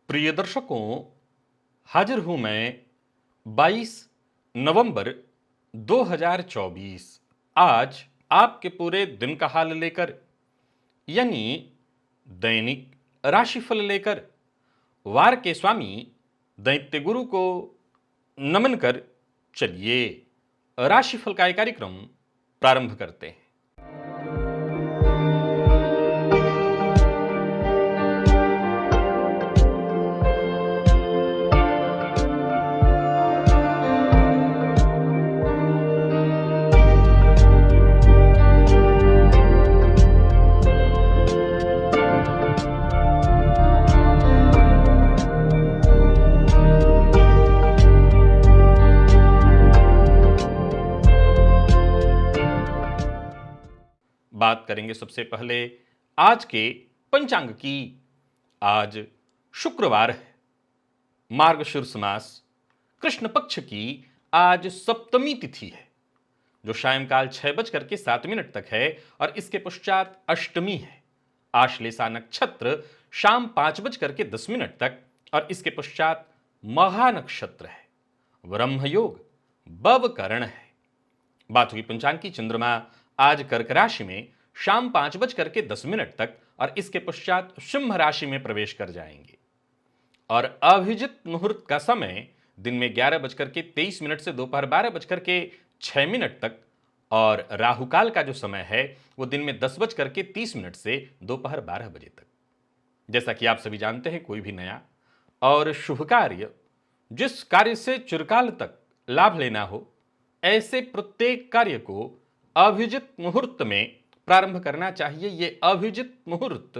प्रिय दर्शकों, हाजिर हूं मैं 22 नवंबर 2024 आज आपके पूरे दिन का हाल लेकर, यानी दैनिक राशिफल लेकर वार के स्वामी दैत्य गुरु को नमन कर चलिए राशिफल का ये कार्यक्रम प्रारंभ करते हैं। बात करेंगे सबसे पहले आज के पंचांग की। आज शुक्रवार है, मार्गशीर्ष मास कृष्ण पक्ष की आज सप्तमी तिथि है, जो सायंकाल 6:07 तक है और इसके पश्चात अष्टमी है। आश्लेषा नक्षत्र शाम 5:10 तक और इसके पश्चात महा नक्षत्र है। ब्रह्म योग बवकरण है। बात हुई पंचांग की। चंद्रमा आज कर्क राशि में शाम 5:10 तक और इसके पश्चात सिंह राशि में प्रवेश कर जाएंगे और अभिजित मुहूर्त का समय दिन में 11:23 से दोपहर 12:06 तक और राहुकाल का जो समय है वो दिन में 10:30 से दोपहर 12 बजे तक। जैसा कि आप सभी जानते हैं, कोई भी नया और शुभ कार्य, जिस कार्य से चिरकाल तक लाभ लेना हो, ऐसे प्रत्येक कार्य को अभिजित मुहूर्त में प्रारंभ करना चाहिए। ये अभिजित मुहूर्त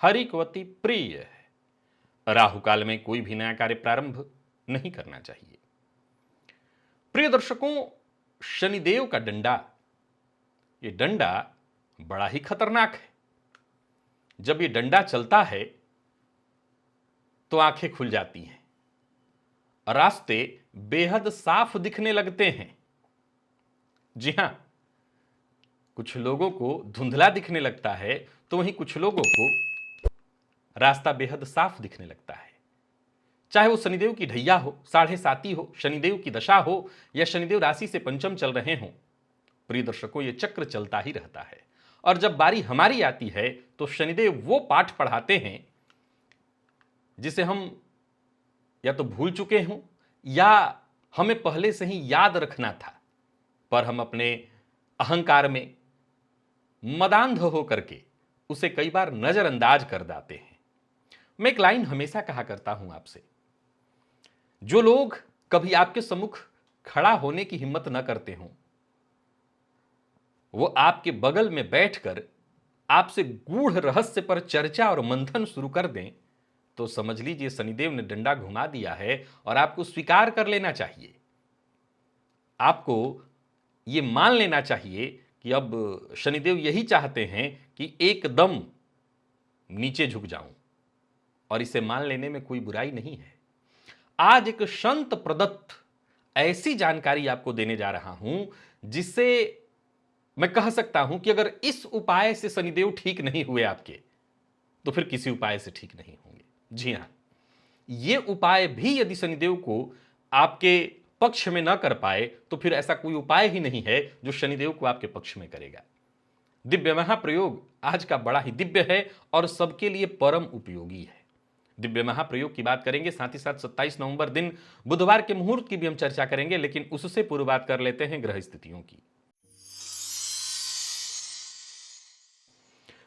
हरिकवती प्रिय है। राहुकाल में कोई भी नया कार्य प्रारंभ नहीं करना चाहिए। प्रिय दर्शकों, शनिदेव का डंडा, ये डंडा बड़ा ही खतरनाक है। जब ये डंडा चलता है तो आंखें खुल जाती हैं, रास्ते बेहद साफ दिखने लगते हैं। जी हां, कुछ लोगों को धुंधला दिखने लगता है तो वहीं कुछ लोगों को रास्ता बेहद साफ दिखने लगता है। चाहे वो शनिदेव की ढैया हो, 7.5 हो, शनिदेव की दशा हो या शनिदेव राशि से पंचम चल रहे हों। प्रिय दर्शकों, ये चक्र चलता ही रहता है और जब बारी हमारी आती है तो शनिदेव वो पाठ पढ़ाते हैं जिसे हम या तो भूल चुके हों या हमें पहले से ही याद रखना था, पर हम अपने अहंकार में मदांध हो करके उसे कई बार नजरअंदाज कर देते हैं। मैं एक लाइन हमेशा कहा करता हूं आपसे, जो लोग कभी आपके सम्मुख खड़ा होने की हिम्मत न करते हों, वो आपके बगल में बैठकर आपसे गूढ़ रहस्य पर चर्चा और मंथन शुरू कर दें तो समझ लीजिए शनिदेव ने डंडा घुमा दिया है और आपको स्वीकार कर लेना चाहिए। आपको ये मान लेना चाहिए कि अब शनिदेव यही चाहते हैं कि एकदम नीचे झुक जाऊं, और इसे मान लेने में कोई बुराई नहीं है। आज एक संत प्रदत्त ऐसी जानकारी आपको देने जा रहा हूं जिससे मैं कह सकता हूं कि अगर इस उपाय से शनिदेव ठीक नहीं हुए आपके, तो फिर किसी उपाय से ठीक नहीं होंगे। जी हां, ये उपाय भी यदि शनिदेव को आपके पक्ष में न कर पाए तो फिर ऐसा कोई उपाय ही नहीं है जो शनिदेव को आपके पक्ष में करेगा। दिव्य महाप्रयोग आज का बड़ा ही दिव्य है और सबके लिए परम उपयोगी है। दिव्य महाप्रयोग की बात करेंगे, साथ ही साथ 27 नवंबर दिन बुधवार के मुहूर्त की भी हम चर्चा करेंगे, लेकिन उससे पूर्व बात कर लेते हैं ग्रह स्थितियों की।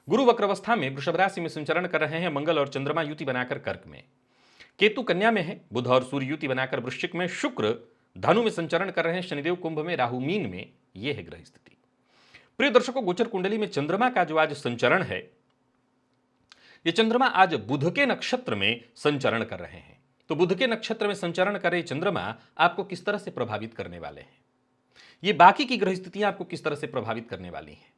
गुरु वक्रावस्था में वृषभ राशि में संचरण कर रहे हैं। मंगल और चंद्रमा युति बनाकर कर्क में, केतु कन्या में है, बुध और सूर्य युति बनाकर वृश्चिक में, शुक्र धनु में संचरण कर रहे हैं, शनिदेव कुंभ में, राहु मीन में। यह है ग्रह स्थिति। प्रिय दर्शकों, गोचर कुंडली में चंद्रमा का जो आज संचरण है, यह चंद्रमा आज बुध के नक्षत्र में संचरण कर रहे हैं। तो बुध के नक्षत्र में संचरण कर रहे चंद्रमा आपको किस तरह से प्रभावित करने वाले हैं, ये बाकी की ग्रह स्थितियां आपको किस तरह से प्रभावित करने वाली हैं,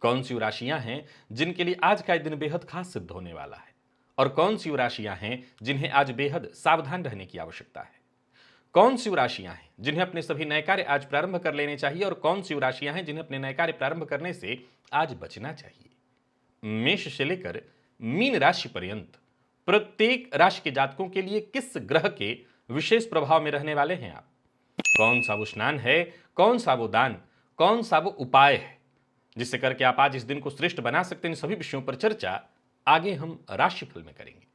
कौन सी राशियां हैं जिनके लिए आज का दिन बेहद खास सिद्ध होने वाला है, और कौन सी राशियां हैं जिन्हें आज बेहद सावधान रहने की आवश्यकता है, कौन सी राशियां हैं जिन्हें अपने सभी नए कार्य आज प्रारंभ कर लेने चाहिए और कौन सी राशियां हैं जिन्हें अपने नए कार्य प्रारंभ करने से आज बचना चाहिए। मेष से लेकर मीन राशि पर्यंत प्रत्येक राशि के जातकों के लिए किस ग्रह के विशेष प्रभाव में रहने वाले हैं आप, कौन सा वो स्नान है, कौन सा वो दान, कौन सा वो उपाय है जिससे करके आप आज इस दिन को श्रेष्ठ बना सकते हैं। इन सभी विषयों पर चर्चा आगे हम राशिफल में करेंगे।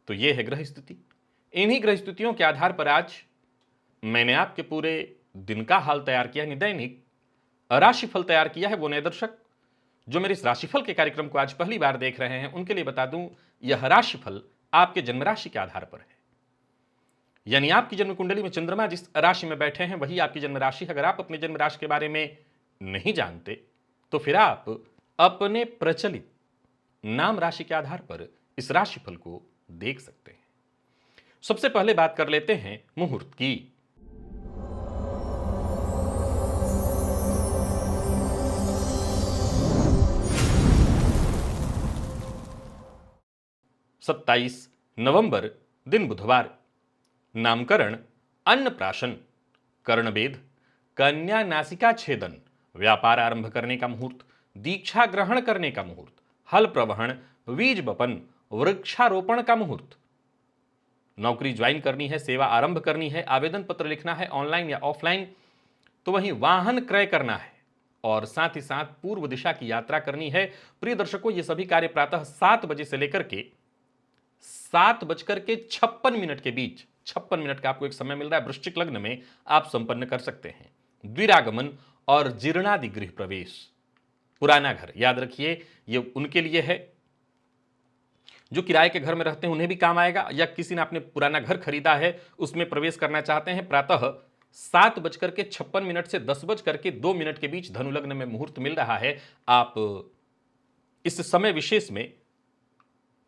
तो ये है ग्रह स्थिति। इन्हीं ग्रह स्थितियों के आधार पर आज मैंने आपके पूरे दिन का हाल तैयार किया है, दैनिक राशिफल तैयार किया है। वो नए दर्शक जो मेरे इस राशिफल के कार्यक्रम को आज पहली बार देख रहे हैं उनके लिए बता दूं, यह राशिफल आपके जन्म राशि के आधार पर है, यानी आपकी जन्म कुंडली में चंद्रमा जिस राशि में बैठे हैं वही आपकी जन्म राशि है। अगर आप अपने जन्म राशि के बारे में नहीं जानते तो फिर आप अपने प्रचलित नाम राशि के आधार पर इस राशिफल को देख सकते हैं। सबसे पहले बात कर लेते हैं मुहूर्त की। 27 नवंबर दिन बुधवार। नामकरण, अन्नप्राशन, कर्णवेद, कन्या नासिका छेदन, व्यापार आरंभ करने का मुहूर्त, दीक्षा ग्रहण करने का मुहूर्त, हल प्रवहन, बीज बपन, वृक्षारोपण का मुहूर्त, नौकरी ज्वाइन करनी है, सेवा आरंभ करनी है, आवेदन पत्र लिखना है ऑनलाइन या ऑफलाइन, तो वहीं वाहन क्रय करना है और साथ ही साथ पूर्व दिशा की यात्रा करनी है। प्रिय दर्शकों, ये सभी कार्य प्रातः 7 बजे से लेकर के 7:56 के बीच, 56 मिनट का आपको एक समय मिल रहा है, वृश्चिक लग्न में आप संपन्न कर सकते हैं। द्विरागमन और जीर्णादि गृह प्रवेश, पुराना घर, याद रखिए ये उनके लिए है जो किराए के घर में रहते हैं, उन्हें भी काम आएगा, या किसी ने अपने पुराना घर खरीदा है उसमें प्रवेश करना चाहते हैं। प्रातः 7:56 से 10:02 के बीच धनु लग्न में मुहूर्त मिल रहा है। आप इस समय विशेष में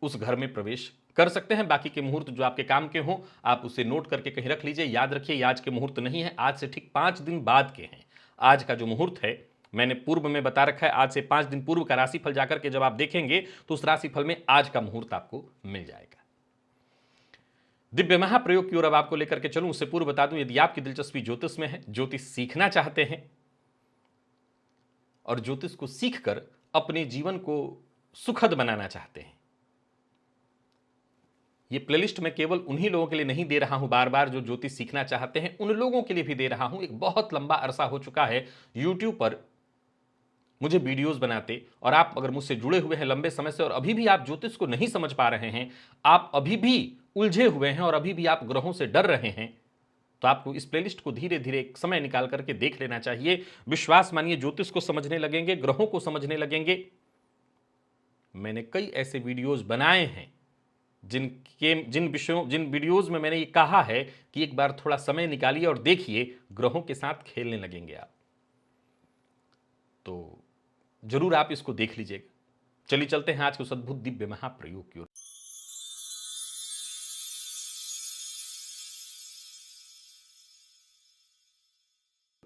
उस घर में प्रवेश कर सकते हैं। बाकी के मुहूर्त जो आपके काम के हों आप उसे नोट करके कहीं रख लीजिए। याद रखिए आज के मुहूर्त नहीं है, आज से ठीक 5 दिन बाद के हैं। आज का जो मुहूर्त है मैंने पूर्व में बता रखा है, आज से 5 दिन पूर्व का राशिफल जाकर के जब आप देखेंगे तो उस राशिफल में आज का मुहूर्त आपको मिल जाएगा। दिव्य महाप्रयोग की ओर अब आपको लेकर के चलूं, उससे पूर्व बता दूं, यदि आपकी दिलचस्पी ज्योतिष में है, ज्योतिष सीखना चाहते हैं और ज्योतिष को सीखकर अपने जीवन को सुखद बनाना चाहते हैं, ये प्लेलिस्ट मैं केवल उन्हीं लोगों के लिए नहीं दे रहा हूं बार बार जो ज्योतिष सीखना चाहते हैं, उन लोगों के लिए भी दे रहा हूं। एक बहुत लंबा अरसा हो चुका है यूट्यूब पर मुझे वीडियोस बनाते, और आप अगर मुझसे जुड़े हुए हैं लंबे समय से और अभी भी आप ज्योतिष को नहीं समझ पा रहे हैं, आप अभी भी उलझे हुए हैं और अभी भी आप ग्रहों से डर रहे हैं, तो आपको इस प्लेलिस्ट को धीरे धीरे एक समय निकाल करके देख लेना चाहिए। विश्वास मानिए, ज्योतिष को समझने लगेंगे, ग्रहों को समझने लगेंगे। मैंने कई ऐसे वीडियोस बनाए हैं जिन वीडियोस में मैंने ये कहा है कि एक बार थोड़ा समय निकालिए और देखिए, ग्रहों के साथ खेलने लगेंगे आप। तो जरूर आप इसको देख लीजिएगा। चलिए चलते हैं आज के उस अद्भुत दिव्य महाप्रयोग की ओर।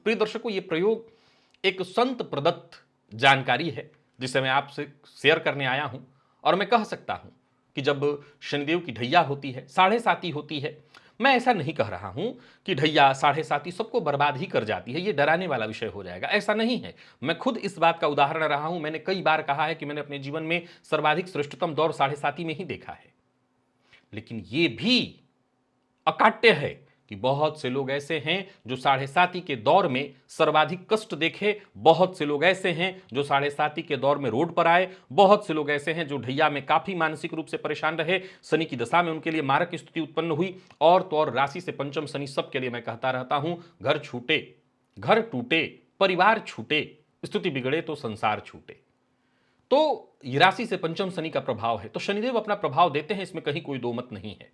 प्रिय दर्शकों, ये प्रयोग एक संत प्रदत्त जानकारी है जिसे मैं आपसे शेयर करने आया हूं, और मैं कह सकता हूं कि जब शनिदेव की ढैया होती है, साढ़े साती होती है, मैं ऐसा नहीं कह रहा हूं कि ढैया साढ़े साती सबको बर्बाद ही कर जाती है, ये डराने वाला विषय हो जाएगा, ऐसा नहीं है। मैं खुद इस बात का उदाहरण रहा हूं। मैंने कई बार कहा है कि मैंने अपने जीवन में सर्वाधिक श्रेष्ठतम दौर साढ़े साती में ही देखा है, लेकिन ये भी अकाट्य है कि बहुत से लोग ऐसे हैं जो साढ़े साती के दौर में सर्वाधिक कष्ट देखे, बहुत से लोग ऐसे हैं जो साढ़े साती के दौर में रोड पर आए, बहुत से लोग ऐसे हैं जो ढैया में काफी मानसिक रूप से परेशान रहे, शनि की दशा में उनके लिए मारक स्थिति उत्पन्न हुई, और तो और राशि से पंचम शनि, सबके लिए मैं कहता रहता हूं, घर छूटे, घर टूटे, परिवार छूटे, स्थिति बिगड़े तो संसार छूटे। तो राशि से पंचम शनि का प्रभाव है, तो शनिदेव अपना प्रभाव देते हैं, इसमें कहीं कोई दो मत नहीं है।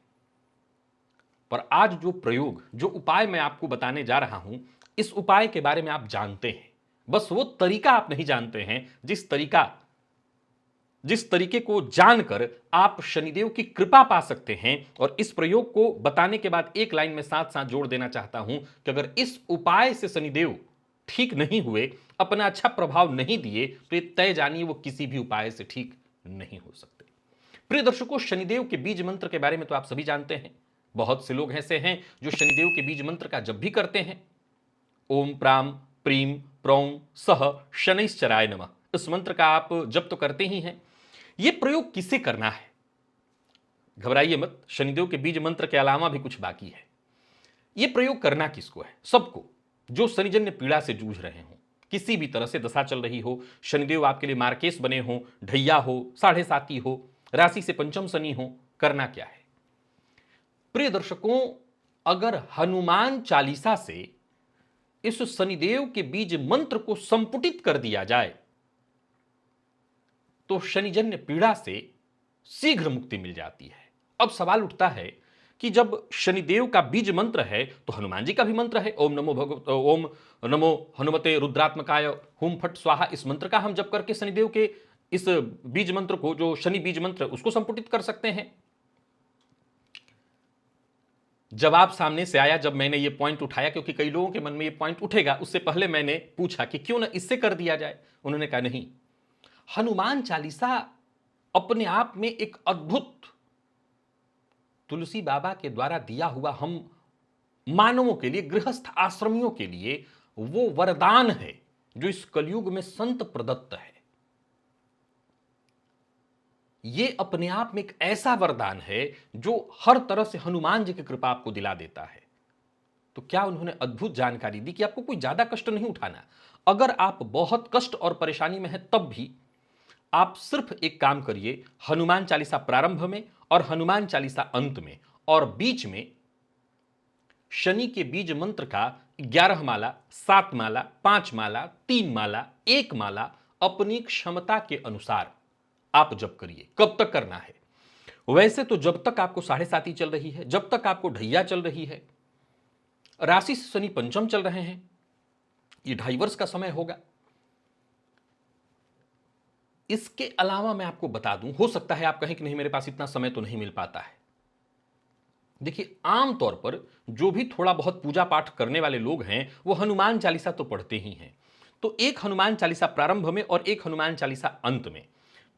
पर आज जो प्रयोग, जो उपाय मैं आपको बताने जा रहा हूं, इस उपाय के बारे में आप जानते हैं, बस वो तरीका आप नहीं जानते हैं जिस तरीके को जानकर आप शनिदेव की कृपा पा सकते हैं। और इस प्रयोग को बताने के बाद एक लाइन में साथ साथ जोड़ देना चाहता हूं कि अगर इस उपाय से शनिदेव ठीक नहीं हुए, अपना अच्छा प्रभाव नहीं दिए, तो ये तय जानिए वो किसी भी उपाय से ठीक नहीं हो सकते। प्रिय दर्शकों, शनिदेव के बीज मंत्र के बारे में तो आप सभी जानते हैं। बहुत से लोग ऐसे हैं जो शनिदेव के बीज मंत्र का जप भी करते हैं। ओम प्राम प्रीम प्रौं सह शनैश्चराय नमः, इस मंत्र का आप जप तो करते ही हैं। यह प्रयोग किसे करना है? घबराइए मत, शनिदेव के बीज मंत्र के अलावा भी कुछ बाकी है। यह प्रयोग करना किसको है? सबको, जो शनिजन्य पीड़ा से जूझ रहे हों, किसी भी तरह से दशा चल रही हो, शनिदेव आपके लिए मार्केश बने हो, ढैया हो, साढ़े साती हो, राशि से पंचम शनि हो। करना क्या है प्रिय दर्शकों? अगर हनुमान चालीसा से इस शनिदेव के बीज मंत्र को संपुटित कर दिया जाए तो शनिजन्य पीड़ा से शीघ्र मुक्ति मिल जाती है। अब सवाल उठता है कि जब शनिदेव का बीज मंत्र है तो हनुमान जी का भी मंत्र है, ओम नमो हनुमते रुद्रात्मकाय हुम फट स्वाहा। इस मंत्र का हम जप करके शनिदेव के इस बीज मंत्र को, जो शनि बीज मंत्र, उसको संपुटित कर सकते हैं। जवाब सामने से आया जब मैंने ये पॉइंट उठाया, क्योंकि कई लोगों के मन में ये पॉइंट उठेगा, उससे पहले मैंने पूछा कि क्यों ना इससे कर दिया जाए। उन्होंने कहा नहीं, हनुमान चालीसा अपने आप में एक अद्भुत, तुलसी बाबा के द्वारा दिया हुआ हम मानवों के लिए, गृहस्थ आश्रमियों के लिए वो वरदान है जो इस कलयुग में संत प्रदत्त है। ये अपने आप में एक ऐसा वरदान है जो हर तरह से हनुमान जी की कृपा आपको दिला देता है। तो क्या उन्होंने अद्भुत जानकारी दी कि आपको कोई ज्यादा कष्ट नहीं उठाना। अगर आप बहुत कष्ट और परेशानी में हैं तब भी आप सिर्फ एक काम करिए, हनुमान चालीसा प्रारंभ में और हनुमान चालीसा अंत में और बीच में शनि के बीज मंत्र का 11 माला, 7 माला, 5 माला, 3 माला, 1 माला अपनी क्षमता के अनुसार आप जप करिए। कब तक करना है? वैसे तो जब तक आपको साढ़े साती चल रही है, जब तक आपको ढैया चल रही है, राशि से शनि पंचम चल रहे हैं, ये 2.5 वर्ष का समय होगा। इसके अलावा मैं आपको बता दूं, हो सकता है आप कहें कि नहीं मेरे पास इतना समय तो नहीं मिल पाता है। देखिए, आमतौर पर जो भी थोड़ा बहुत पूजा पाठ करने वाले लोग हैं वो हनुमान चालीसा तो पढ़ते ही हैं। तो एक हनुमान चालीसा प्रारंभ में और एक हनुमान चालीसा अंत में,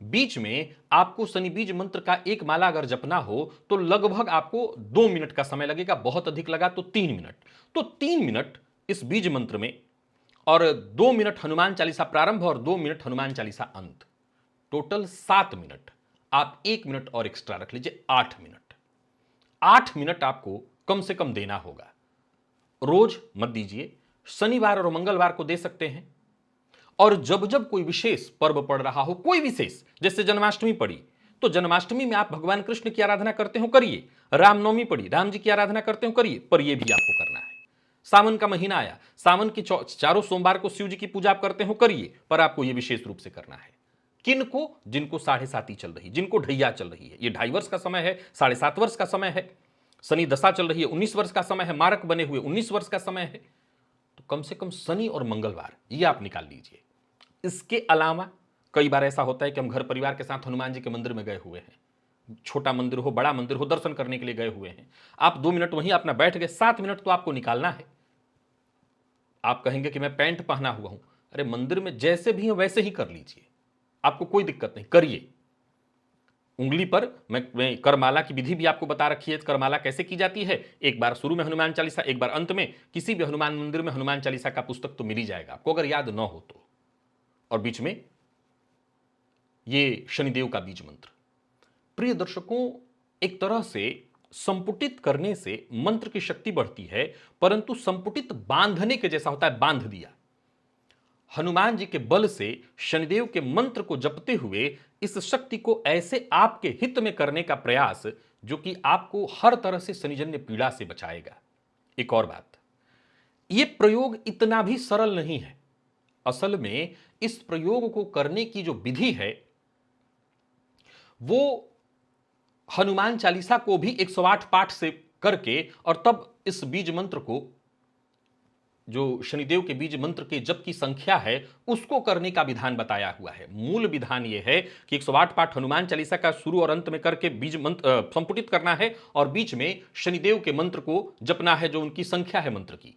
बीच में आपको शनि बीज मंत्र का 1 माला अगर जपना हो तो लगभग आपको 2 मिनट का समय लगेगा। बहुत अधिक लगा तो 3 मिनट। तो 3 मिनट इस बीज मंत्र में और 2 मिनट हनुमान चालीसा प्रारंभ और 2 मिनट हनुमान चालीसा अंत, टोटल 7 मिनट। आप 1 मिनट और एक्स्ट्रा रख लीजिए, 8 मिनट। 8 मिनट आपको कम से कम देना होगा। रोज मत दीजिए, शनिवार और मंगलवार को दे सकते हैं। और जब जब कोई विशेष पर्व पड़ रहा हो, कोई विशेष, जैसे जन्माष्टमी पड़ी तो जन्माष्टमी में आप भगवान कृष्ण की आराधना करते हो, करिए। रामनवमी पड़ी, राम जी की आराधना करते हो, करिए। पर यह भी आपको करना है। सावन का महीना आया, सावन की चारों सोमवार को शिव जी की पूजा आप करते हो, करिए। पर आपको यह विशेष रूप से करना है। किनको? जिनको साढ़े साती चल रही, जिनको ढैया चल रही है। यह 2.5 वर्ष का समय है, 7.5 वर्ष का समय है। शनि दशा चल रही है, 19 वर्ष का समय है। मारक बने हुए 19 वर्ष का समय है। तो कम से कम शनि और मंगलवार ये आप निकाल लीजिए। इसके अलावा कई बार ऐसा होता है कि हम घर परिवार के साथ हनुमान जी के मंदिर में गए हुए हैं, छोटा मंदिर हो बड़ा मंदिर हो, दर्शन करने के लिए गए हुए हैं। आप 2 मिनट वहीं अपना बैठ गए, 7 मिनट तो आपको निकालना है। आप कहेंगे कि मैं पैंट पहना हुआ हूं, अरे मंदिर में जैसे भी है वैसे ही कर लीजिए, आपको कोई दिक्कत नहीं, करिए। उंगली पर मैं करमाला की विधि भी आपको बता रखी है। करमाला कैसे की जाती है, एक बार शुरू में हनुमान चालीसा, एक बार अंत में। किसी भी हनुमान मंदिर में हनुमान चालीसा का पुस्तक तो मिल ही जाएगा आपको, अगर याद न हो तो। और बीच में ये शनिदेव का बीज मंत्र। प्रिय दर्शकों, एक तरह से संपुटित करने से मंत्र की शक्ति बढ़ती है, परंतु संपुटित बांधने के जैसा होता है, बांध दिया। हनुमान जी के बल से शनिदेव के मंत्र को जपते हुए इस शक्ति को ऐसे आपके हित में करने का प्रयास जो कि आपको हर तरह से शनिजन्य पीड़ा से बचाएगा। एक और बात, यह प्रयोग इतना भी सरल नहीं है। असल में इस प्रयोग को करने की जो विधि है वो हनुमान चालीसा को भी 108 पाठ से करके और तब इस बीज मंत्र को, जो शनिदेव के बीज मंत्र के जप की संख्या है, उसको करने का विधान बताया हुआ है। मूल विधान यह है कि 108 पाठ हनुमान चालीसा का शुरू और अंत में करके बीज मंत्र संपुटित करना है और बीच में शनिदेव के मंत्र को जपना है, जो उनकी संख्या है मंत्र की।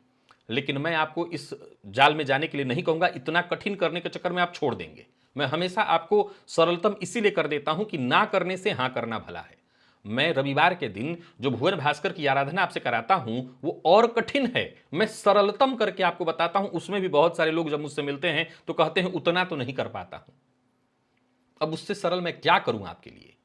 लेकिन मैं आपको इस जाल में जाने के लिए नहीं कहूंगा, इतना कठिन करने के चक्कर में आप छोड़ देंगे। मैं हमेशा आपको सरलतम इसीलिए कर देता हूं कि ना करने से हां करना भला है। मैं रविवार के दिन जो भुवन भास्कर की आराधना आपसे कराता हूं वो और कठिन है, मैं सरलतम करके आपको बताता हूं। उसमें भी बहुत सारे लोग जब मुझसे मिलते हैं तो कहते हैं उतना तो नहीं कर पाता हूं। अब उससे सरल मैं क्या करूं आपके लिए,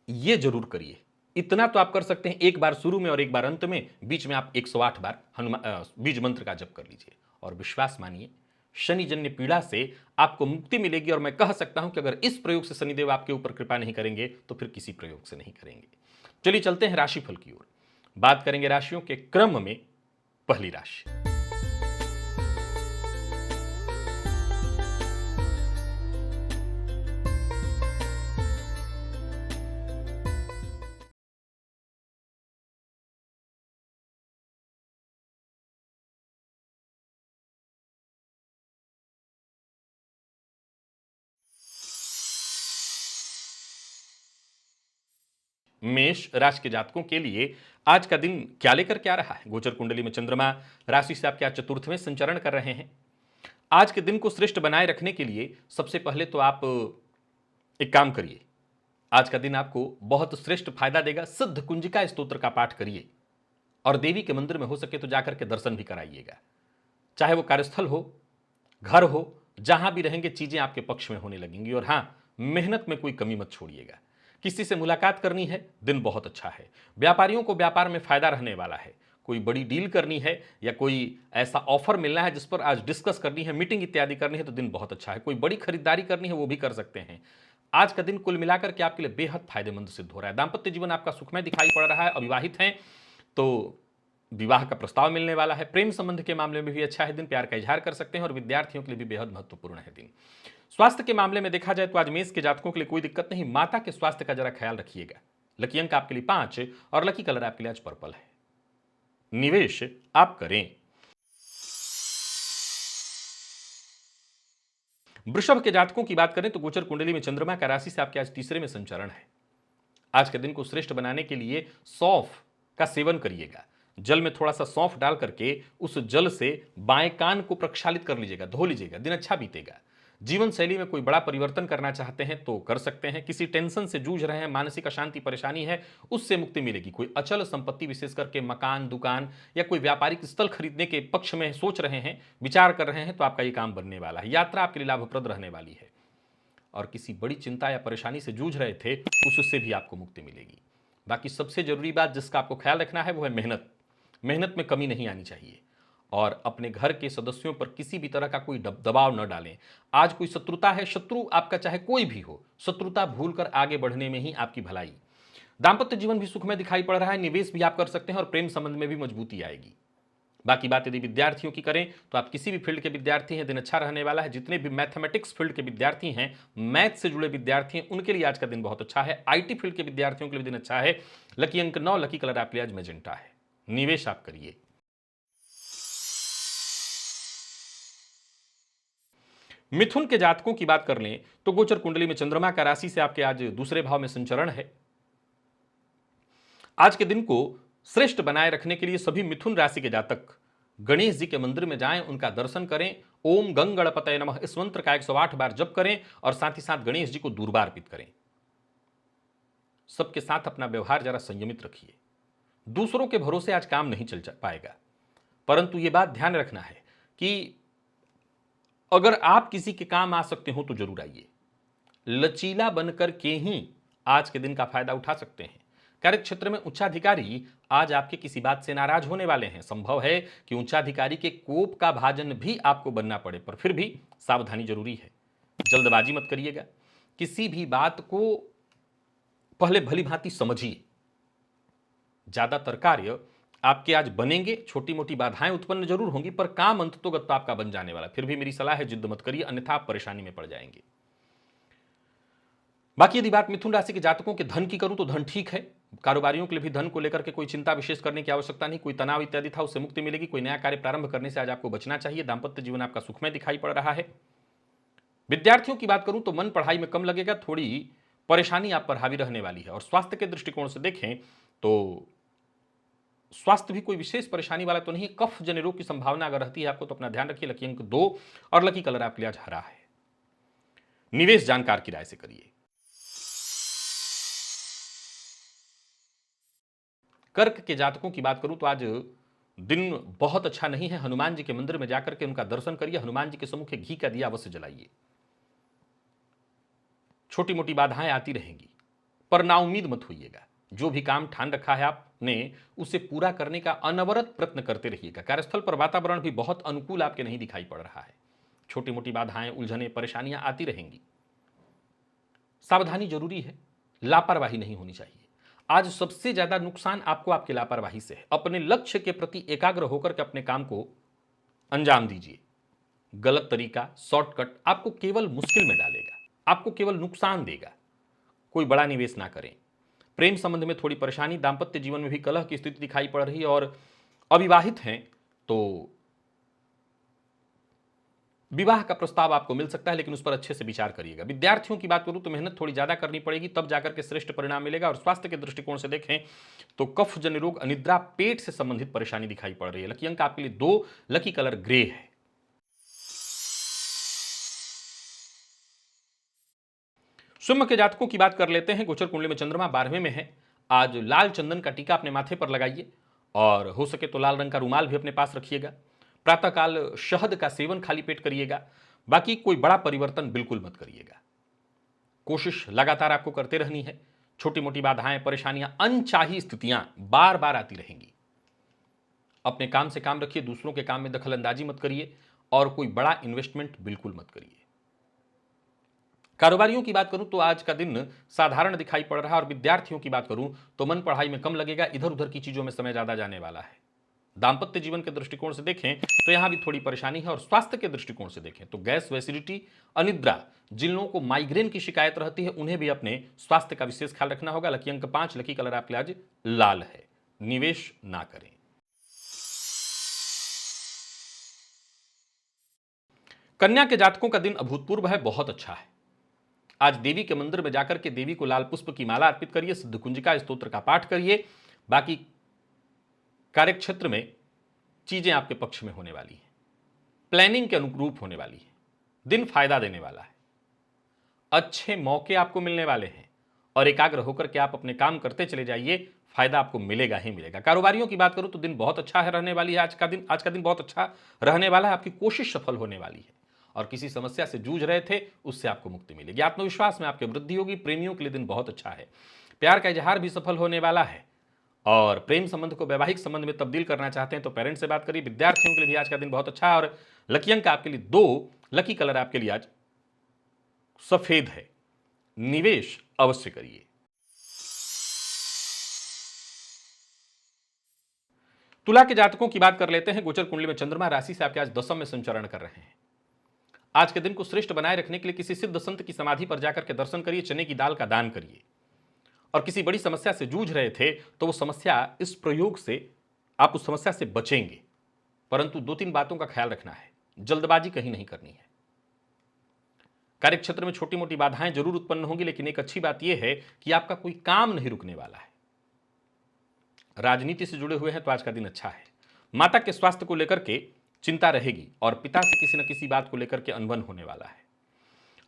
ये जरूर करिए। इतना तो आप कर सकते हैं, एक बार शुरू में और एक बार अंत में, बीच में आप 108 बार हनुमान बीज मंत्र का जप कर लीजिए और विश्वास मानिए शनि जन्य पीड़ा से आपको मुक्ति मिलेगी। और मैं कह सकता हूं कि अगर इस प्रयोग से शनिदेव आपके ऊपर कृपा नहीं करेंगे तो फिर किसी प्रयोग से नहीं करेंगे। चलिए चलते हैं राशिफल की ओर। बात करेंगे राशियों के क्रम में। पहली राशि मेष राशि के जातकों के लिए आज का दिन क्या लेकर के आ रहा है। गोचर कुंडली में चंद्रमा राशि से आपके आज चतुर्थ में संचरण कर रहे हैं। आज के दिन को श्रेष्ठ बनाए रखने के लिए सबसे पहले तो आप एक काम करिए। आज का दिन आपको बहुत श्रेष्ठ फायदा देगा। सिद्ध कुंजिका स्तोत्र का पाठ करिए और देवी के मंदिर में हो सके तो जाकर के दर्शन भी कराइएगा। चाहे वो कार्यस्थल हो, घर हो, जहां भी रहेंगे चीजें आपके पक्ष में होने लगेंगी। और हां, मेहनत में कोई कमी मत छोड़िएगा। किसी से मुलाकात करनी है, दिन बहुत अच्छा है। व्यापारियों को व्यापार में फायदा रहने वाला है। कोई बड़ी डील करनी है या कोई ऐसा ऑफर मिलना है जिस पर आज डिस्कस करनी है, मीटिंग इत्यादि करनी है, तो दिन बहुत अच्छा है। कोई बड़ी खरीदारी करनी है वो भी कर सकते हैं। आज का दिन कुल मिलाकर के आपके लिए बेहद फायदेमंद सिद्ध हो रहा है। दांपत्य जीवन आपका सुखमय दिखाई पड़ रहा है। अविवाहित हैं तो विवाह का प्रस्ताव मिलने वाला है। प्रेम संबंध के मामले में भी अच्छा है दिन, प्यार का इजहार कर सकते हैं। और विद्यार्थियों के लिए भी बेहद महत्वपूर्ण है दिन। स्वास्थ्य के मामले में देखा जाए तो आज मेष के जातकों के लिए कोई दिक्कत नहीं। माता के स्वास्थ्य का जरा ख्याल रखिएगा। लकी अंक आपके लिए 5 और लकी कलर आपके लिए आज पर्पल है। निवेश आप करें। वृषभ के जातकों की बात करें तो गोचर कुंडली में चंद्रमा का राशि से आपके आज तीसरे में संचरण है। आज के दिन को श्रेष्ठ बनाने के लिए सौंफ का सेवन करिएगा। जल में थोड़ा सा सौंफ डाल करके उस जल से बाएं कान को प्रक्षालित कर लीजिएगा, धो लीजिएगा, दिन अच्छा बीतेगा। जीवन शैली में कोई बड़ा परिवर्तन करना चाहते हैं तो कर सकते हैं। किसी टेंशन से जूझ रहे हैं, मानसिक अशांति परेशानी है, उससे मुक्ति मिलेगी। कोई अचल संपत्ति विशेष करके मकान, दुकान या कोई व्यापारिक स्थल खरीदने के पक्ष में सोच रहे हैं, विचार कर रहे हैं, तो आपका ये काम बनने वाला है। यात्रा आपके लिए लाभप्रद रहने वाली है। और किसी बड़ी चिंता या परेशानी से जूझ रहे थे उससे भी आपको मुक्ति मिलेगी। बाकी सबसे जरूरी बात जिसका आपको ख्याल रखना है वो है मेहनत। मेहनत में कमी नहीं आनी चाहिए। और अपने घर के सदस्यों पर किसी भी तरह का कोई दबाव न डालें। आज कोई शत्रुता है, शत्रु आपका चाहे कोई भी हो, शत्रुता भूलकर आगे बढ़ने में ही आपकी भलाई। दांपत्य जीवन भी सुखमय दिखाई पड़ रहा है। निवेश भी आप कर सकते हैं और प्रेम संबंध में भी मजबूती आएगी। बाकी बात यदि विद्यार्थियों की करें तो आप किसी भी फील्ड के विद्यार्थी हैं, दिन अच्छा रहने वाला है। जितने भी मैथमेटिक्स फील्ड के विद्यार्थी हैं, मैथ से जुड़े विद्यार्थी हैं, उनके लिए आज का दिन बहुत अच्छा है। आईटी फील्ड के विद्यार्थियों के लिए दिन अच्छा है। लकी अंक 9, लकी कलर आपके लिए आज मैजेंटा है। निवेश आप करिए। मिथुन के जातकों की बात कर लें तो गोचर कुंडली में चंद्रमा का राशि से आपके आज दूसरे भाव में संचरण है। आज के दिन को श्रेष्ठ बनाए रखने के लिए सभी मिथुन राशि के जातक गणेश जी के मंदिर में जाएं, उनका दर्शन करें। ओम गंग गणपतये नमः इस मंत्र का 108 बार जप करें और साथ ही साथ गणेश जी को दूर्वा अर्पित करें। सबके साथ अपना व्यवहार जरा संयमित रखिए। दूसरों के भरोसे आज काम नहीं चल पाएगा, परंतु यह बात ध्यान रखना है कि अगर आप किसी के काम आ सकते हो तो जरूर आइए। लचीला बनकर के ही आज के दिन का फायदा उठा सकते हैं। कार्यक्षेत्र में उच्चाधिकारी आज आपके किसी बात से नाराज होने वाले हैं। संभव है कि उच्चाधिकारी के कोप का भाजन भी आपको बनना पड़े, पर फिर भी सावधानी जरूरी है। जल्दबाजी मत करिएगा। किसी भी बात को पहले भली भांति समझिए। ज्यादातर कार्य आपके आज बनेंगे। छोटी मोटी बाधाएं उत्पन्न जरूर होंगी, पर काम अंततोगत तो आपका बन जाने वाला। फिर भी मेरी सलाह है, जिद्द मत करिए, अन्यथा आप परेशानी में पड़ जाएंगे। बाकी यदि बात मिथुन राशि के जातकों के धन की करूं तो धन ठीक है। कारोबारियों के लिए भी धन को लेकर के कोई चिंता विशेष करने की आवश्यकता नहीं। कोई तनाव इत्यादि था उससे मुक्ति मिलेगी। कोई नया कार्य प्रारंभ करने से आज आपको बचना चाहिए। दांपत्य जीवन आपका सुखमय दिखाई पड़ रहा है। विद्यार्थियों की बात करूं तो मन पढ़ाई में कम लगेगा, थोड़ी परेशानी आप पर हावी रहने वाली है। और स्वास्थ्य के दृष्टिकोण से देखें तो स्वास्थ्य भी कोई विशेष परेशानी वाला तो नहीं। कफ जन्य रोग की संभावना अगर रहती है आपको तो अपना ध्यान रखिए। लकी अंक 2 और लकी कलर आपके लिए आज हरा है। निवेश जानकार की राय से करिए। कर्क के जातकों की बात करूं तो आज दिन बहुत अच्छा नहीं है। हनुमान जी के मंदिर में जाकर के उनका दर्शन करिए। हनुमान जी के सम्मुख घी का दिया अवश्य जलाइए। छोटी मोटी बाधाएं आती रहेंगी, पर नाउम्मीद मत होइएगा। जो भी काम ठान रखा है आपने उसे पूरा करने का अनवरत प्रयत्न करते रहिएगा। कार्यस्थल पर वातावरण भी बहुत अनुकूल आपके नहीं दिखाई पड़ रहा है। छोटी मोटी बाधाएं, उलझने, परेशानियां आती रहेंगी। सावधानी जरूरी है, लापरवाही नहीं होनी चाहिए। आज सबसे ज्यादा नुकसान आपको आपकी लापरवाही से है। अपने लक्ष्य के प्रति एकाग्र होकर के अपने काम को अंजाम दीजिए। गलत तरीका, शॉर्टकट आपको केवल मुश्किल में डालेगा, आपको केवल नुकसान देगा। कोई बड़ा निवेश ना करें। प्रेम संबंध में थोड़ी परेशानी, दांपत्य जीवन में भी कलह की स्थिति दिखाई पड़ रही है। और अविवाहित हैं तो विवाह का प्रस्ताव आपको मिल सकता है, लेकिन उस पर अच्छे से विचार करिएगा। विद्यार्थियों की बात करूं तो मेहनत थोड़ी ज्यादा करनी पड़ेगी, तब जाकर के श्रेष्ठ परिणाम मिलेगा। और स्वास्थ्य के दृष्टिकोण से देखें तो कफ जन्य रोग, अनिद्रा, पेट से संबंधित परेशानी दिखाई पड़ रही है। लकी अंक आपके लिए 2, लकी कलर ग्रे है। सिंह के जातकों की बात कर लेते हैं। गोचर कुंडली में चंद्रमा 12वें में है। आज लाल चंदन का टीका अपने माथे पर लगाइए और हो सके तो लाल रंग का रुमाल भी अपने पास रखिएगा। प्रातःकाल शहद का सेवन खाली पेट करिएगा। बाकी कोई बड़ा परिवर्तन बिल्कुल मत करिएगा। कोशिश लगातार आपको करते रहनी है। छोटी मोटी बाधाएं, परेशानियां, अनचाही स्थितियां बार बार आती रहेंगी। अपने काम से काम रखिए, दूसरों के काम में दखल अंदाजी मत करिए और कोई बड़ा इन्वेस्टमेंट बिल्कुल मत करिए। कारोबारियों की बात करूं तो आज का दिन साधारण दिखाई पड़ रहा है। और विद्यार्थियों की बात करूं तो मन पढ़ाई में कम लगेगा, इधर उधर की चीजों में समय ज्यादा जाने वाला है। दांपत्य जीवन के दृष्टिकोण से देखें तो यहां भी थोड़ी परेशानी है। और स्वास्थ्य के दृष्टिकोण से देखें तो गैस, एसिडिटी, अनिद्रा, जिन लोगों को माइग्रेन की शिकायत रहती है उन्हें भी अपने स्वास्थ्य का विशेष ख्याल रखना होगा। लकी अंक 5, लकी कलर आपके आज लाल है। निवेश ना करें। कन्या के जातकों का दिन अभूतपूर्व है, बहुत अच्छा है। आज देवी के मंदिर में जाकर के देवी को लाल पुष्प की माला अर्पित करिए, सिद्ध कुंजिका स्तोत्र का पाठ करिए। बाकी कार्यक्षेत्र में चीजें आपके पक्ष में होने वाली हैं, प्लानिंग के अनुरूप होने वाली है। दिन फायदा देने वाला है, अच्छे मौके आपको मिलने वाले हैं और एकाग्र होकर के आप अपने काम करते चले जाइए, फायदा आपको मिलेगा ही मिलेगा। कारोबारियों की बात करूं तो दिन बहुत अच्छा है रहने वाली है। आज का दिन बहुत अच्छा रहने वाला है। आपकी कोशिश सफल होने वाली है और किसी समस्या से जूझ रहे थे उससे आपको मुक्ति मिलेगी। आत्मविश्वास में आपकी वृद्धि होगी। प्रेमियों के लिए दिन बहुत अच्छा है। प्यार का इजहार भी सफल होने वाला है। और प्रेम संबंध को वैवाहिक संबंध में तब्दील करना चाहते हैं तो पेरेंट्स से बात करिए। विद्यार्थियों के लिए भी आज का दिन बहुत अच्छा है। और लकी अंक आपके लिए 2, लकी कलर आपके लिए आज सफेद है। निवेश अवश्य करिए। तुला के जातकों की बात कर लेते हैं। गोचर कुंडली में चंद्रमा राशि से आपके आज 10वें में संचरण कर रहे हैं। आज के दिन को श्रेष्ठ बनाए रखने के लिए किसी सिद्ध संत की समाधि पर जाकर के दर्शन करिए, चने की दाल का दान करिए। और किसी बड़ी समस्या से जूझ रहे थे तो वो समस्या, इस प्रयोग से आप उस समस्या से बचेंगे। परंतु 2-3 बातों का ख्याल रखना है, जल्दबाजी कहीं नहीं करनी है। कार्यक्षेत्र में छोटी मोटी बाधाएं जरूर उत्पन्न होंगी, लेकिन एक अच्छी बात यह है कि आपका कोई काम नहीं रुकने वाला है। राजनीति से जुड़े हुए हैं तो आज का दिन अच्छा है। माता के स्वास्थ्य को लेकर के चिंता रहेगी और पिता से किसी न किसी बात को लेकर के अनबन होने वाला है।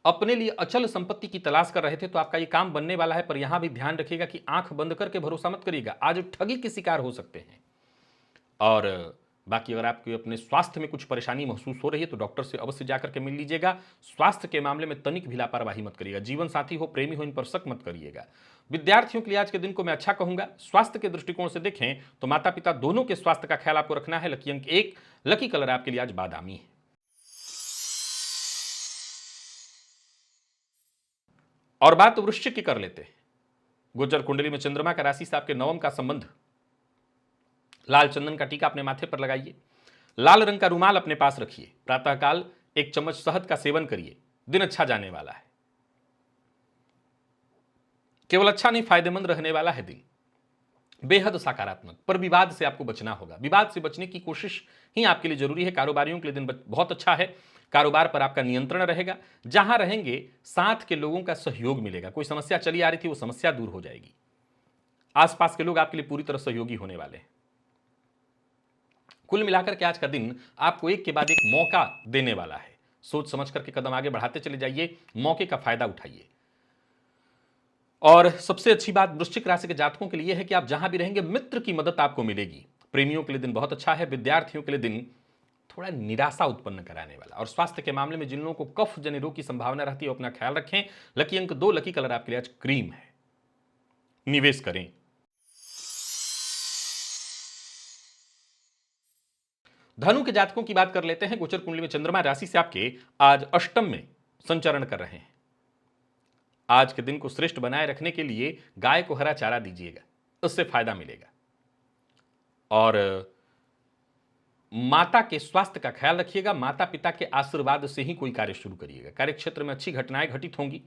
अपने लिए अचल संपत्ति की तलाश कर रहे थे तो आपका ये काम बनने वाला है। पर यहां भी ध्यान रखिएगा कि आंख बंद करके भरोसा मत करिएगा, आज ठगी के शिकार हो सकते हैं। और बाकी अगर आपके अपने स्वास्थ्य में कुछ परेशानी महसूस हो रही है तो डॉक्टर से अवश्य जाकर के मिल लीजिएगा। स्वास्थ्य के मामले में तनिक भी लापरवाही मत करिएगा। जीवन साथी हो, प्रेमी हो, इन पर शक मत करिएगा। विद्यार्थियों के लिए आज के दिन को मैं अच्छा कहूंगा। स्वास्थ्य के दृष्टिकोण से देखें तो माता पिता दोनों के स्वास्थ्य का ख्याल आपको रखना है। लकी अंक 1, लकी कलर आपके लिए आज बादामी है। और बात वृश्चिक की कर लेते हैं। गोचर कुंडली में चंद्रमा का राशि से आपके 9वें का संबंध। लाल चंदन का टीका अपने माथे पर लगाइए, लाल रंग का रुमाल अपने पास रखिए। प्रातःकाल 1 चम्मच शहद का सेवन करिए। दिन अच्छा जाने वाला है, केवल अच्छा नहीं फायदेमंद रहने वाला है दिन, बेहद सकारात्मक। पर विवाद से आपको बचना होगा। विवाद से बचने की कोशिश ही आपके लिए जरूरी है। कारोबारियों के लिए दिन बहुत अच्छा है। कारोबार पर आपका नियंत्रण रहेगा। जहां रहेंगे साथ के लोगों का सहयोग मिलेगा। कोई समस्या चली आ रही थी वो समस्या दूर हो जाएगी। आसपास के लोग आपके लिए पूरी तरह सहयोगी होने वाले हैं। कुल मिलाकर के आज का दिन आपको एक के बाद एक मौका देने वाला है। सोच समझ करके कदम आगे बढ़ाते चले जाइए, मौके का फायदा उठाइए। और सबसे अच्छी बात वृश्चिक राशि के जातकों के लिए है कि आप जहां भी रहेंगे मित्र की मदद आपको मिलेगी। प्रेमियों के लिए दिन बहुत अच्छा है। विद्यार्थियों के लिए दिन थोड़ा निराशा उत्पन्न कराने वाला। और स्वास्थ्य के मामले में जिन लोगों को कफ जन्य रोग की संभावना रहती है वो अपना ख्याल रखें। लकी अंक 2, लकी कलर आपके लिए आज क्रीम है। निवेश करें, धनु के जातकों की बात कर लेते हैं। गोचर कुंडली में चंद्रमा राशि से आपके आज अष्टम में संचरण कर रहे हैं। आज के दिन को श्रेष्ठ बनाए रखने के लिए गाय को हरा चारा दीजिएगा, उससे फायदा मिलेगा। और माता के स्वास्थ्य का ख्याल रखिएगा। माता पिता के आशीर्वाद से ही कोई कार्य शुरू करिएगा। कार्य क्षेत्र में अच्छी घटनाएं घटित होंगी।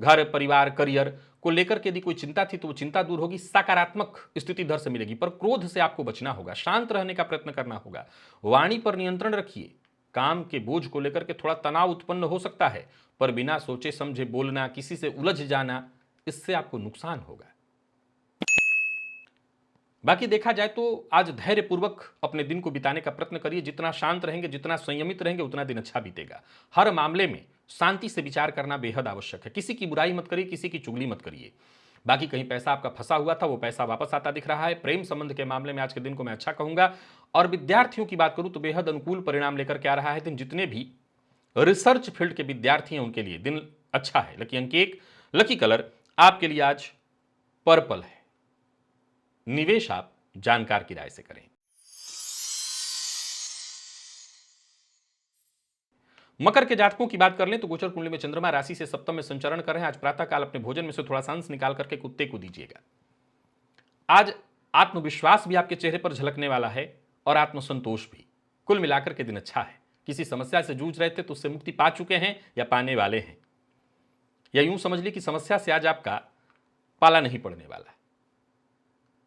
घर, परिवार, करियर को लेकर के यदि कोई चिंता थी तो वो चिंता दूर होगी। सकारात्मक स्थिति इधर से मिलेगी, पर क्रोध से आपको बचना होगा। शांत रहने का प्रयत्न करना होगा। वाणी पर नियंत्रण रखिए। काम के बोझ को लेकर के थोड़ा तनाव उत्पन्न हो सकता है, पर बिना सोचे समझे बोलना, किसी से उलझ जाना, इससे आपको नुकसान होगा। बाकी देखा जाए तो आज धैर्यपूर्वक अपने दिन को बिताने का प्रयत्न करिए। जितना शांत रहेंगे, जितना संयमित रहेंगे, उतना दिन अच्छा बीतेगा। हर मामले में शांति से विचार करना बेहद आवश्यक है। किसी की बुराई मत करिए, किसी की चुगली मत करिए। बाकी कहीं पैसा आपका फंसा हुआ था, वो पैसा वापस आता दिख रहा है। प्रेम संबंध के मामले में आज के दिन को मैं अच्छा कहूंगा। और विद्यार्थियों की बात करूं तो बेहद अनुकूल परिणाम लेकर के आ रहा है दिन। जितने भी रिसर्च फील्ड के विद्यार्थी हैं उनके लिए दिन अच्छा है। लकी अंक 1, लकी कलर आपके लिए आज पर्पल है। निवेश आप जानकार की राय से करें। मकर के जातकों की बात कर लें तो गोचर कुंडली में चंद्रमा राशि से सप्तम में संचरण कर रहे हैं। आज प्रातः काल अपने भोजन में से थोड़ा सा अंश निकाल करके कुत्ते को दीजिएगा। आज आत्मविश्वास भी आपके चेहरे पर झलकने वाला है और आत्मसंतोष भी। कुल मिलाकर के दिन अच्छा है। किसी समस्या से जूझ रहे थे तो उससे मुक्ति पा चुके हैं या पाने वाले हैं, या यूं समझ ली कि समस्या से आज आपका पाला नहीं पड़ने वाला।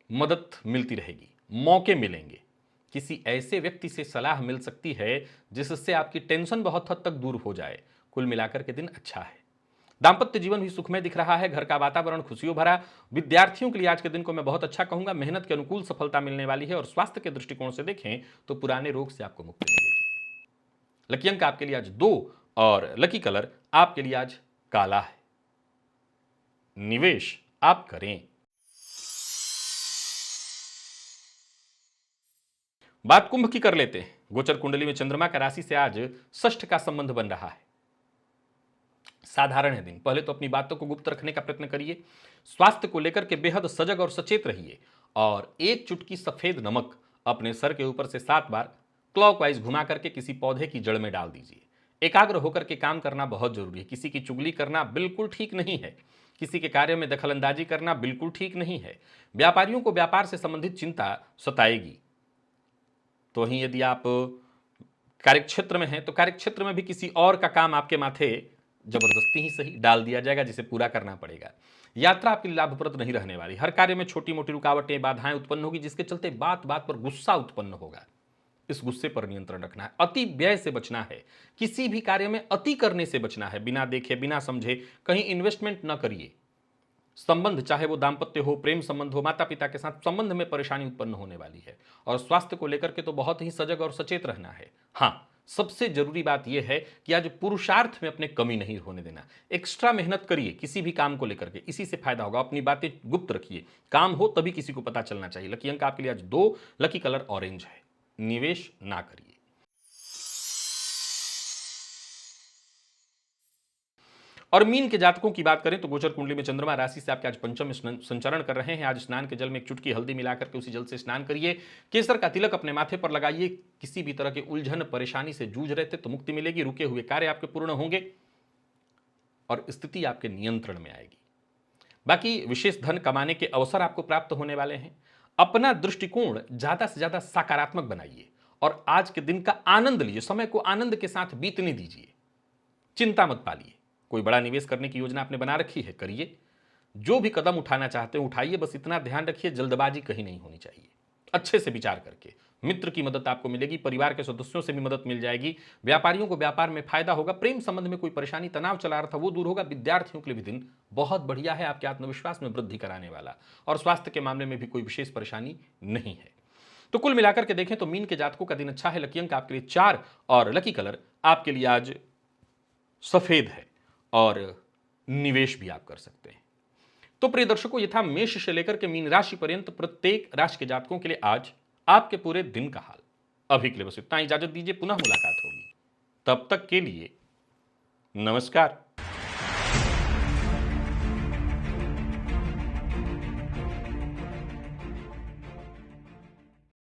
मदद मिलती रहेगी, मौके मिलेंगे। किसी ऐसे व्यक्ति से सलाह मिल सकती है जिससे आपकी टेंशन बहुत हद तक दूर हो जाए। कुल मिलाकर के दिन अच्छा है। दांपत्य जीवन भी सुखमय दिख रहा है। घर का वातावरण खुशियों भरा। विद्यार्थियों के लिए आज के दिन को मैं बहुत अच्छा कहूंगा। मेहनत के अनुकूल सफलता मिलने वाली है। और स्वास्थ्य के दृष्टिकोण से देखें तो पुराने रोग से आपको मुक्ति मिलेगी। लकी अंक आपके लिए आज 2 और लकी कलर आपके लिए आज काला है। निवेश आप करें। बात कुंभ की कर लेते हैं। गोचर कुंडली में चंद्रमा का राशि से आज षष्ठ का संबंध बन रहा है। साधारण है दिन। पहले तो अपनी बातों को गुप्त रखने का प्रयत्न करिए। स्वास्थ्य को लेकर के बेहद सजग और सचेत रहिए। और एक चुटकी सफेद नमक अपने सर के ऊपर से 7 बार क्लॉकवाइज घुमा करके किसी पौधे की जड़ में डाल दीजिए। एकाग्र होकर के काम करना बहुत जरूरी है। किसी की चुगली करना बिल्कुल ठीक नहीं है। किसी के कार्य में दखलंदाजी करना बिल्कुल ठीक नहीं है। व्यापारियों को व्यापार से संबंधित चिंता सताएगी। तो वहीं यदि आप कार्यक्षेत्र में हैं तो कार्यक्षेत्र में भी किसी और का काम आपके माथे जबरदस्ती ही सही डाल दिया जाएगा, जिसे पूरा करना पड़ेगा। यात्रा आपके लिए लाभप्रद नहीं रहने वाली। हर कार्य में छोटी मोटी रुकावटें, बाधाएं उत्पन्न होगी, जिसके चलते बात बात पर गुस्सा उत्पन्न होगा। इस गुस्से पर नियंत्रण रखना है। अति व्यय से बचना है। किसी भी कार्य में अति करने से बचना है। बिना देखे, बिना समझे कहीं इन्वेस्टमेंट न करिए। संबंध, चाहे वो दांपत्य हो, प्रेम संबंध हो, माता पिता के साथ संबंध में परेशानी उत्पन्न होने वाली है। और स्वास्थ्य को लेकर के तो बहुत ही सजग और सचेत रहना है। हाँ, सबसे जरूरी बात यह है कि आज पुरुषार्थ में अपने कमी नहीं होने देना। एक्स्ट्रा मेहनत करिए किसी भी काम को लेकर के, इसी से फायदा होगा। अपनी बातें गुप्त रखिए। काम हो तभी किसी को पता चलना चाहिए। लकी अंक आपके लिए आज 2, लकी कलर ऑरेंज है। निवेश ना करिए। और मीन के जातकों की बात करें तो गोचर कुंडली में चंद्रमा राशि से आपके आज पंचम में संचरण कर रहे हैं। आज स्नान के जल में एक चुटकी हल्दी मिलाकर के उसी जल से स्नान करिए। केसर का तिलक अपने माथे पर लगाइए। किसी भी तरह के उलझन परेशानी से जूझ रहे थे तो मुक्ति मिलेगी। रुके हुए कार्य आपके पूर्ण होंगे और स्थिति आपके नियंत्रण में आएगी। बाकी विशेष धन कमाने के अवसर आपको प्राप्त होने वाले हैं। अपना दृष्टिकोण ज्यादा से ज्यादा सकारात्मक बनाइए और आज के दिन का आनंद लीजिए। समय को आनंद के साथ बीतने दीजिए। चिंता मत पालिए। कोई बड़ा निवेश करने की योजना आपने बना रखी है, करिए। जो भी कदम उठाना चाहते हैं उठाइए। बस इतना ध्यान रखिए, जल्दबाजी कहीं नहीं होनी चाहिए। अच्छे से विचार करके। मित्र की मदद आपको मिलेगी। परिवार के सदस्यों से भी मदद मिल जाएगी। व्यापारियों को व्यापार में फायदा होगा। प्रेम संबंध में कोई परेशानी, तनाव चला रहा था, वो दूर होगा। विद्यार्थियों के लिए भी दिन बहुत बढ़िया है, आपके आत्मविश्वास में वृद्धि कराने वाला। और स्वास्थ्य के मामले में भी कोई विशेष परेशानी नहीं है। तो कुल मिलाकर के देखें तो मीन के जातकों का दिन अच्छा है। लकी अंक आपके लिए 4 और लकी कलर आपके लिए आज सफेद है और निवेश भी आप कर सकते हैं। तो प्रिय दर्शकों, ये था मेष से लेकर के मीन राशि पर्यंत प्रत्येक राशि के जातकों के लिए आज आपके पूरे दिन का हाल। अभी के लिए बस इतना, इजाजत दीजिए। पुनः मुलाकात होगी। तब तक के लिए नमस्कार।